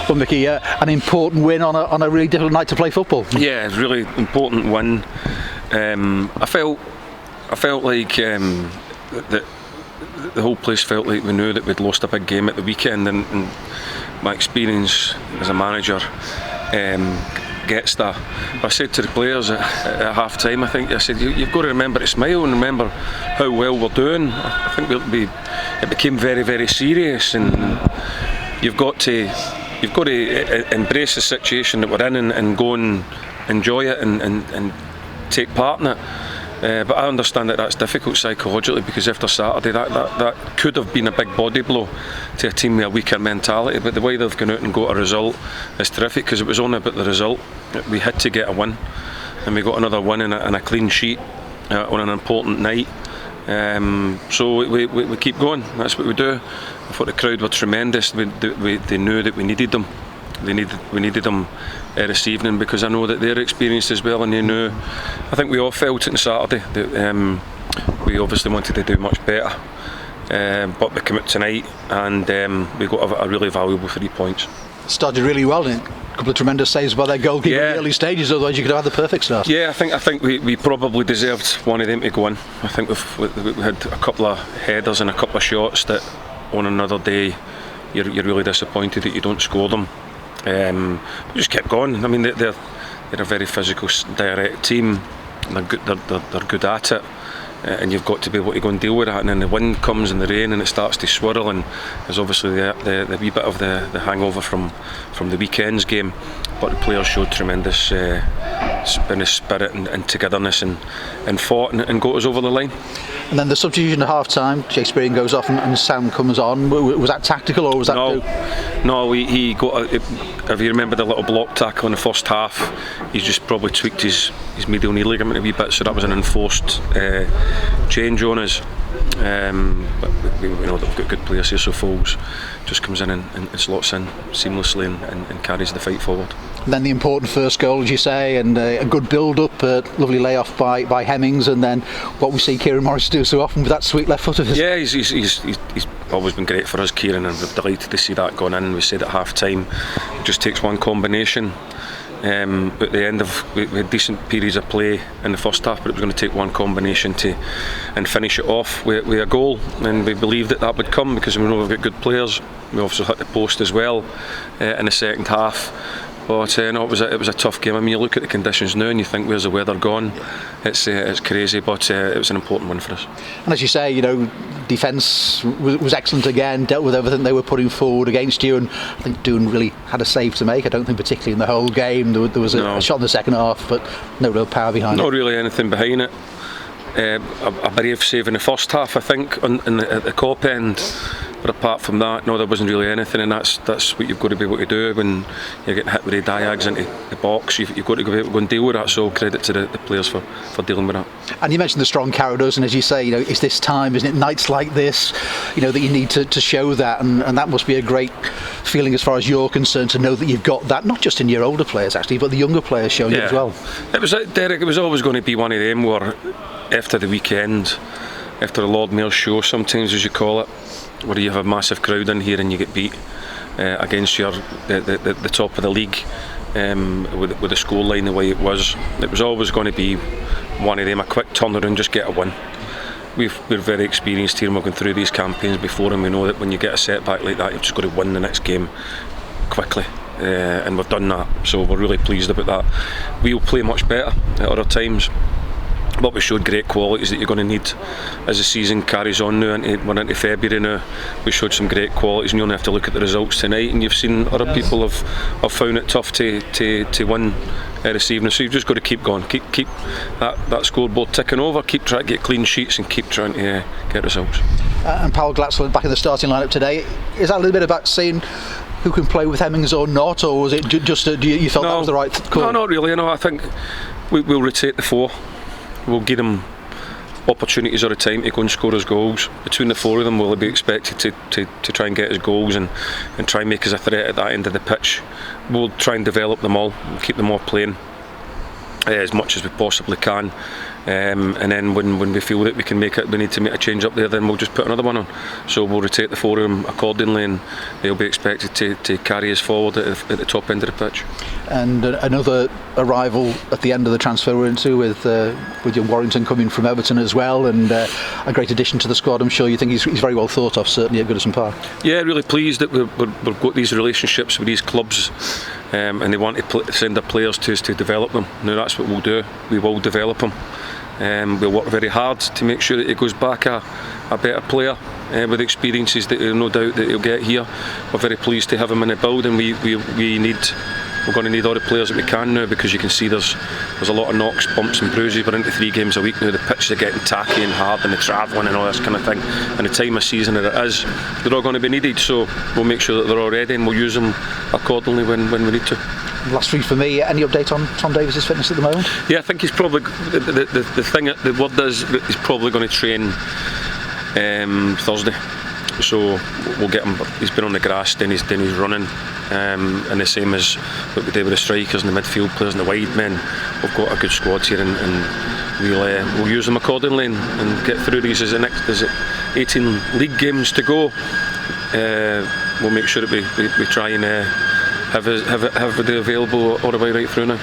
Well, Micky, an important win on a really difficult night to play football. Yeah, really important win. I felt like that the whole place felt like we knew that we'd lost a big game at the weekend, and my experience as a manager gets that. I said to the players at half time, I said, you've got to remember to smile and remember how well we're doing. I think it became very, very serious, and you've got to embrace the situation that we're in and go and enjoy it and take part in it. But I understand that that's difficult psychologically, because after Saturday that could have been a big body blow to a team with a weaker mentality, but the way they've gone out and got a result is terrific, because it was only about the result. We had to get a win, and we got another win and a clean sheet on an important night. So we keep going. That's what we do. I thought the crowd were tremendous. They knew that we needed them. We needed them this evening, because I know that they're experienced as well, and they knew. I think we all felt it on Saturday that we obviously wanted to do much better, but we came out tonight and we got a really valuable 3 points. Started really well, didn't it? A couple of tremendous saves by their goalkeeper in the early stages, otherwise you could have had the perfect start. Yeah, I think we probably deserved one of them to go in. I think we had a couple of headers and a couple of shots that on another day you're really disappointed that you don't score them. We just kept going. I mean, they're a very physical, direct team. They're good at it, and you've got to be able to go and deal with that. And then the wind comes and the rain, and it starts to swirl. And there's obviously the wee bit of the hangover from the weekend's game. But the players showed tremendous spirit and togetherness and fought and got us over the line. And then the substitution at half time, Shakespeare goes off and Sam comes on. Was that tactical, or was that... No, he got if you remember the little block tackle in the first half, he's just probably tweaked his medial knee ligament a wee bit, so that was an enforced change on us. But we know that we've got good players here, so Foles just comes in and slots in seamlessly and carries the fight forward. And then the important first goal, as you say, and a good build-up, lovely layoff by Hemmings, and then what we see Kieran Morris do so often with that sweet left foot of his. Yeah, he's always been great for us, Kieran, and we're delighted to see that going in. We said at half time, it just takes one combination. At the end of we had decent periods of play in the first half, but it was going to take one combination and finish it off with a goal, and we believed that would come because we know we've got good players. We also hit the post as well in the second half. But no, it was a tough game. I mean, you look at the conditions now and you think, where's the weather gone? It's crazy, but it was an important win for us. And as you say, defence was excellent again, dealt with everything they were putting forward against you, and I think Doon really had a save to make. I don't think particularly in the whole game. There was a shot in the second half, but no real power behind it. Not really anything behind it. A brave save in the first half, I think, at the Cop end. But apart from that, no, there wasn't really anything, and that's what you've got to be able to do when you're getting hit with the diags into the box. You've got to be able to go and deal with that, so credit to the players for dealing with that. And you mentioned the strong characters, and as you say, it's this time, isn't it, nights like this, that you need to show that, and that must be a great feeling as far as you're concerned, to know that you've got that, not just in your older players actually, but the younger players showing it as well. It was, Derek, it was always going to be one of them where after the weekend, after the Lord Mayor's show sometimes, as you call it, where you have a massive crowd in here and you get beat against the top of the league with the scoreline the way it was always going to be one of them, a quick turnaround, just get a win. We're very experienced here and we've gone through these campaigns before, and we know that when you get a setback like that, you've just got to win the next game quickly, and we've done that, so we're really pleased about that. We'll play much better at other times, but we showed great qualities that you're going to need as the season carries on now. We're into February now. We showed some great qualities, and you only have to look at the results tonight, and you've seen other people have found it tough to win this evening. So you've just got to keep going, keep that scoreboard ticking over, keep trying to get clean sheets, and keep trying to get results. And Paul Glatzel back in the starting lineup today. Is that a little bit about seeing who can play with Hemmings or not, or was it just you thought that was the right call? No, not really. I think we'll rotate the four. We'll give them opportunities all the time to go and score us goals. Between the four of them, we'll be expected to try and get us goals and try and make us a threat at that end of the pitch. We'll try and develop them all and keep them all playing. as much as we possibly can, and then when we feel that we need to make a change up there, then we'll just put another one on. So we'll rotate the four of them accordingly, and they'll be expected to carry us forward at the top end of the pitch. And another arrival at the end of the transfer window with your Warrington coming from Everton as well, and a great addition to the squad. I'm sure you think he's very well thought of, certainly at Goodison Park. Yeah, really pleased that we've got these relationships with these clubs, and they want to send their players to us to develop them. Now that's what we'll do. We will develop them. We'll work very hard to make sure that he goes back a better player with experiences that no doubt that he'll get here. We're very pleased to have him in the building. We're going to need all the players that we can now, because you can see there's a lot of knocks, bumps and bruises. We're into 3 games a week now. The pitches are getting tacky and hard, and the travelling and all this kind of thing. And the time of season that it is, they're all going to be needed. So we'll make sure that they're all ready, and we'll use them accordingly when we need to. Last week for me, any update on Tom Davies' fitness at the moment? Yeah, I think he's probably the word is that he's probably going to train Thursday. So we'll get him. He's been on the grass, then he's running, and the same as what we do with the strikers and the midfield players and the wide men. We've got a good squad here, and we'll use them accordingly and get through these. Is it 18 league games to go? We'll make sure that we try and have it available all the way right through now.